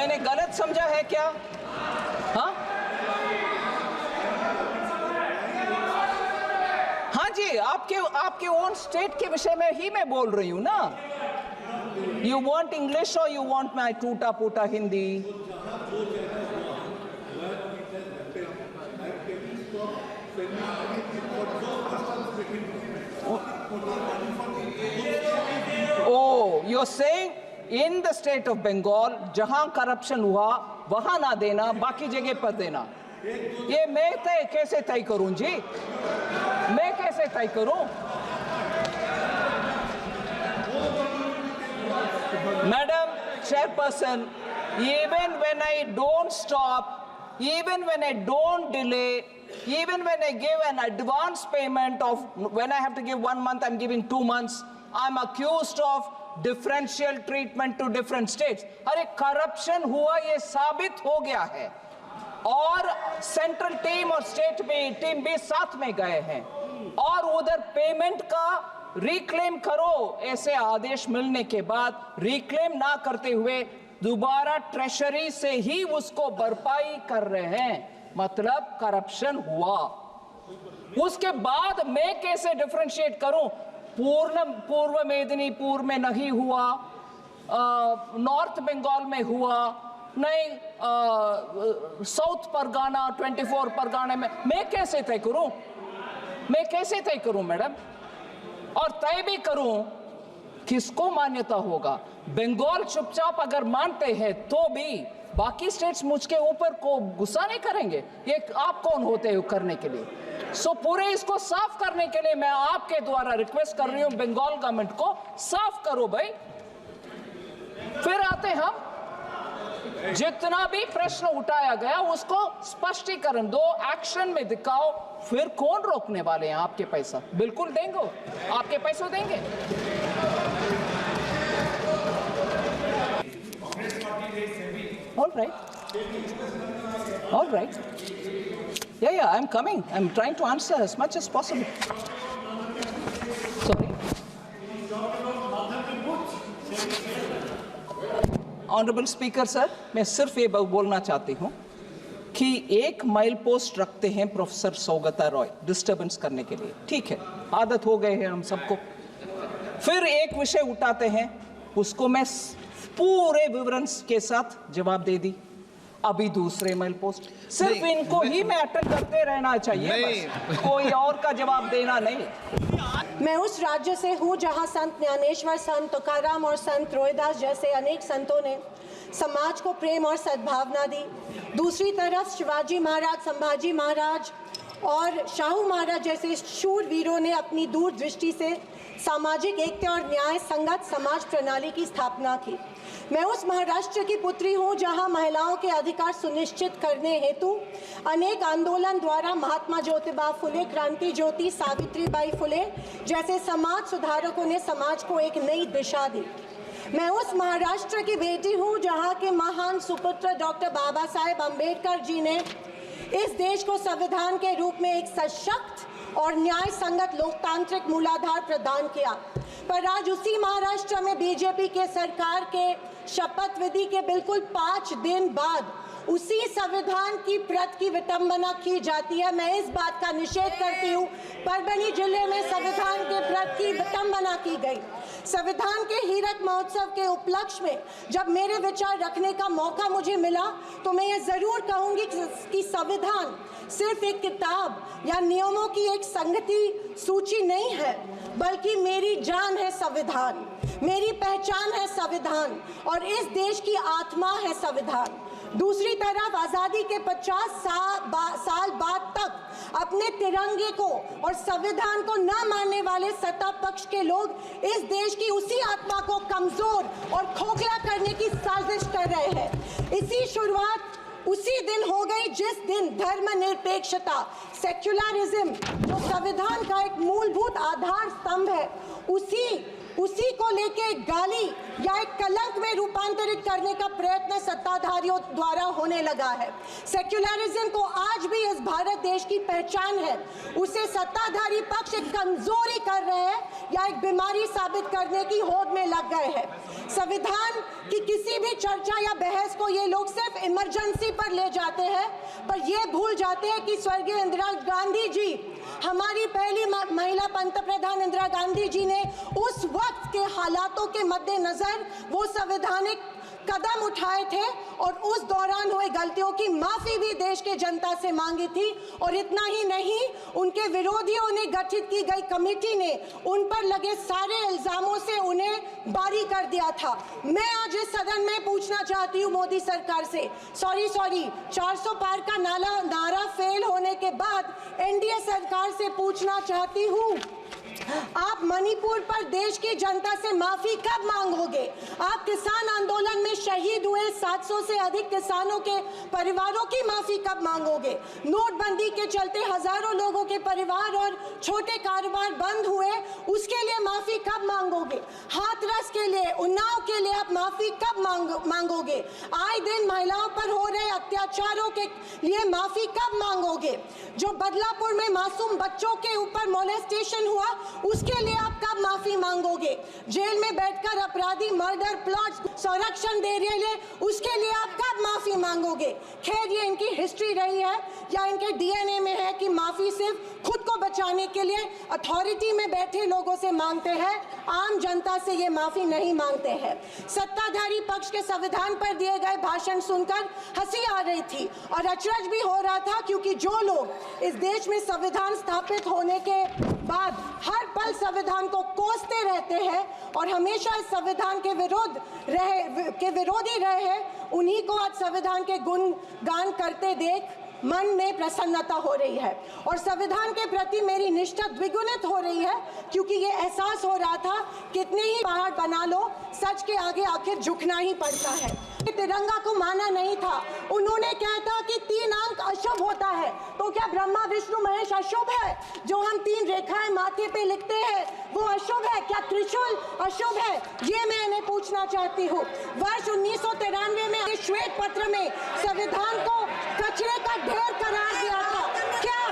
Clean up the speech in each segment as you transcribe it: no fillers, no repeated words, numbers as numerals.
मैंने गलत समझा है क्या? हाँ हाँ जी, आपके ओन स्टेट के विषय में ही मैं बोल रही हूं ना। यू वांट इंग्लिश और यू वांट माई टूटा फूटा Hindi? Oh, you're saying in the state of Bengal जहां करप्शन हुआ वहां ना देना, बाकी जगह पर देना। ये मैं कैसे तय करूं जी? मैं कैसे तय करूं? Madam Chairperson, even when I don't stop, even when I don't delay, even when I give an advance payment of, when I have to give 1 month, I'm giving 2 months, I'm accused of differential treatment to different states. अरे corruption हुआ ये साबित हो गया है और central team और state team भी साथ में गए हैं और उधर पेमेंट का रिक्लेम करो, ऐसे आदेश मिलने के बाद रिक्लेम ना करते हुए दोबारा ट्रेशरी से ही उसको भरपाई कर रहे हैं, मतलब करप्शन हुआ। उसके बाद मैं कैसे डिफरेंशिएट करूं? पूर्व मेदिनीपुर में नहीं हुआ, नॉर्थ बंगाल में हुआ नहीं, साउथ परगाना 24 परगाना में, मैं कैसे तय करूं? मैं कैसे तय करूं मैडम? और तय भी करूं, किसको मान्यता होगा? बंगाल चुपचाप अगर मानते हैं तो भी बाकी स्टेट्स मुझके ऊपर को गुस्सा नहीं करेंगे। ये आप कौन होते हो करने के लिए? सो पूरे इसको साफ करने के लिए मैं आपके द्वारा रिक्वेस्ट कर रही हूं, बंगाल गवर्नमेंट को साफ करो भाई। फिर आते हम, जितना भी प्रश्न उठाया गया उसको स्पष्टीकरण दो, एक्शन में दिखाओ, फिर कौन रोकने वाले हैं? आपके पैसा बिल्कुल देंगे, आपके पैसे देंगे। All right. Yeah, I'm coming. I'm trying to answer as much as possible. Sorry. Honorable Speaker sir, मैं सिर्फ ये बोलना चाहती हूँ कि एक माइल पोस्ट रखते हैं प्रोफेसर सौगता रॉय डिस्टर्बेंस करने के लिए, ठीक है, आदत हो गए हैं हम सबको। फिर एक विषय उठाते हैं, उसको मैं पूरे विवरण के साथ जवाब दे दी। अभी दूसरे माइल पोस्ट, सिर्फ इनको ही मैं अटेंड करते रहना चाहिए, बस कोई और का जवाब देना नहीं। मैं उस राज्य से हूँ जहाँ संत ज्ञानेश्वर, संत तुकाराम और संत रोहिदास जैसे अनेक संतों ने समाज को प्रेम और सद्भावना दी। दूसरी तरफ शिवाजी महाराज, संभाजी महाराज और शाहू महाराज जैसे शूरवीरों ने अपनी दूरदृष्टि से सामाजिक एकता और न्याय संगत समाज प्रणाली की स्थापना की। मैं उस महाराष्ट्र की पुत्री हूँ जहाँ महिलाओं के अधिकार सुनिश्चित करने हेतु अनेक आंदोलन द्वारा महात्मा ज्योतिबा फुले, क्रांति ज्योति सावित्रीबाई फुले जैसे समाज सुधारकों ने समाज को एक नई दिशा दी। मैं उस महाराष्ट्र की बेटी हूँ जहाँ के महान सुपुत्र डॉक्टर बाबा साहेब अम्बेडकर जी ने इस देश को संविधान के रूप में एक सशक्त और न्याय संगत लोकतांत्रिक मूलाधार प्रदान किया। पर आज उसी महाराष्ट्र में बीजेपी के सरकार के शपथ विधि के बिल्कुल 5 दिन बाद उसी संविधान की प्रत की विटंबना की जाती है। मैं इस बात का निषेध करती हूँ। परभणी जिले में संविधान के प्रत की विटंबना की गई। संविधान के हीरक महोत्सव के उपलक्ष्य में जब मेरे विचार रखने का मौका मुझे मिला तो मैं ये जरूर कहूँगी कि संविधान सिर्फ एक किताब या नियमों की एक संगति सूची नहीं है, बल्कि मेरी जान है संविधान, मेरी पहचान है संविधान और इस देश की आत्मा है संविधान। दूसरी तरफ आज़ादी के 50 साल बाद तक अपने तिरंगे को और संविधान को न मानने वाले सत्ता पक्ष के लोग इस देश की उसी आत्मा को कमजोर और खोखला करने की साजिश कर रहे हैं। इसी शुरुआत उसी दिन हो गई जिस दिन धर्मनिरपेक्षता, सेक्युलरिज्म जो संविधान का एक मूलभूत आधार स्तंभ है, उसी उसी को लेके एक गाली या एक कलंक में रूपांतरित करने का प्रयत्न सत्ताधारियों द्वारा होने लगा है। सेक्युलरिज्म को आज भी इस भारत देश की पहचान है, उसे सत्ताधारी पक्ष एक कमजोरी कर रहे हैं या एक बीमारी साबित करने की होड़ में लग गए हैं। संविधान की किसी भी चर्चा या बहस को ये लोग सिर्फ इमरजेंसी पर ले जाते हैं, पर ये भूल जाते हैं कि स्वर्गीय इंदिरा गांधी जी, हमारी पहली महिला पंतप्रधान इंदिरा गांधी जी ने उस वक्त के हालातों के मद्देनजर वो संवैधानिक कदम उठाए थे और उस दौरान हुए गलतियों की माफी भी देश के जनता से मांगी थी। और इतना ही नहीं, उनके विरोधियों ने गठित की गई कमेटी ने उन पर लगे सारे इल्जामों से उन्हें बारी कर दिया था। मैं आज इस सदन में पूछना चाहती हूँ मोदी सरकार से, सॉरी 400 पार का नारा फेल होने के बाद एनडीए सरकार से पूछना चाहती हूँ, आप मणिपुर पर देश की जनता से माफी कब मांगोगे? आप किसान आंदोलन में शहीद हुए 700 से अधिक किसानों के परिवारों की माफी कब मांगोगे? नोटबंदी के चलते हजारों लोगों के परिवार और छोटे कारोबार बंद हुए, उसके लिए माफी कब मांगोगे? हाथरस के लिए, उन्नाव के लिए आप माफी कब मांगोगे? आए दिन महिलाओं पर हो रहे अत्याचारों के लिए माफी कब मांगोगे? जो बदलापुर में मासूम बच्चों के ऊपर मोलेस्टेशन हुआ, उसके लिए आप कब माफी मांगोगे? जेल में बैठकर अपराधी मर्डर प्लॉट संरक्षण दे रहे हैं, उसके लिए आप कब माफी मांगोगे? खैर, ये इनकी हिस्ट्री रही है या इनके डीएनए में है कि माफी सिर्फ खुद को बचाने के लिए अथॉरिटी में बैठे लोगों से मांगते हैं, आम जनता से ये माफी नहीं मांगते हैं। सत्ताधारी पक्ष के संविधान पर दिए गए भाषण सुनकर हंसी आ रही थी और अचरज भी हो रहा था, क्योंकि जो लोग इस देश में संविधान स्थापित होने के बाद हर पल संविधान को कोसते रहते हैं और हमेशा इस संविधान के विरोधी रहे हैं, उन्हीं को आज संविधान के गुणगान करते देख मन में प्रसन्नता हो रही है और संविधान के प्रति मेरी निष्ठा द्विगुणित हो रही है, क्योंकि ये एहसास हो रहा था कितने ही पहाड़ बना लो, सच के आगे आखिर झुकना ही पड़ता है। तिरंगा को माना नहीं था। उन्होंने कहा था कि 3 अंक अशुभ होता है, तो क्या ब्रह्मा विष्णु महेश अशुभ है? जो हम 3 रेखाएं माथे पे लिखते हैं वो अशुभ है? क्या त्रिशूल अशुभ है? ये मैं इन्हें पूछना चाहती हूँ। वर्ष 1993 में श्वेत पत्र में संविधान को कचरे का ढेर करार दिया था। क्या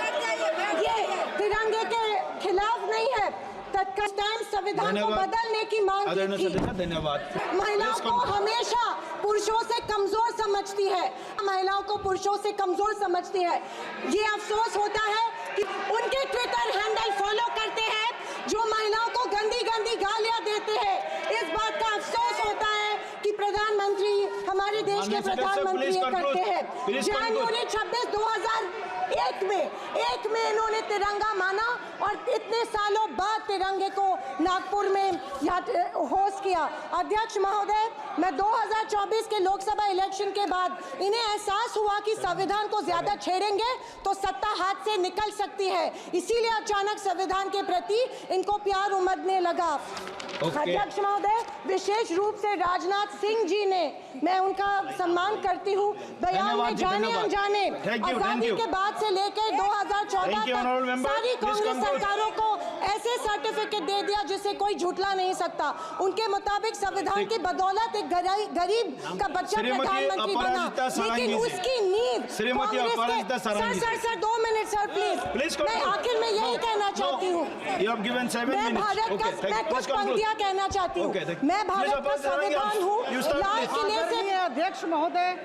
ये तिरंगे के खिलाफ नहीं है? तत्काल संविधान को बदलने की मांग की थी। धन्यवाद। महिलाओं को हमेशा पुरुषों से कमजोर समझती है, महिलाओं को पुरुषों से कमजोर समझती है। ये अफसोस होता है कि उनके ट्विटर हैंडल फॉलो करते हैं जो महिलाओं को गंदी गंदी गालियां देते हैं। इस बात का अफसोस होता है कि प्रधानमंत्री, हमारे देश के प्रधानमंत्री ये करते हैं। जनवरी 26, 2001 में इन्होंने तिरंगा माना और इतने सालों बाद तिरंगे को नागपुर में होस्ट किया। अध्यक्ष महोदय, मैं 2024 के लोकसभा इलेक्शन के बाद इन्हें एहसास हुआ कि संविधान को ज्यादा छेड़ेंगे तो सत्ता हाथ से निकल सकती है, इसीलिए अचानक संविधान के प्रति इनको प्यार उमड़ने लगा। अध्यक्ष महोदय, विशेष रूप से राजनाथ सिंह जी ने, मैं उनका सम्मान करती हूँ, बयान में जाने अनजाने आजादी के बाद से लेकर 2014 तक सारी कांग्रेस सरकारों को ऐसे सर्टिफिकेट दे दिया जिसे कोई झुठला नहीं सकता। उनके मुताबिक संविधान की बदौलत एक गरीब का बच्चा प्रधानमंत्री बना, लेकिन उसकी नींव सर 2 मिनट सर प्लीज। मैं आखिर में यही कहना चाहती हूँ, मैं भारत का, मैं कुछ पंक्तियां कहना चाहती हूँ। मैं भारत का संविधान हूँ, लाल किले से। अध्यक्ष महोदय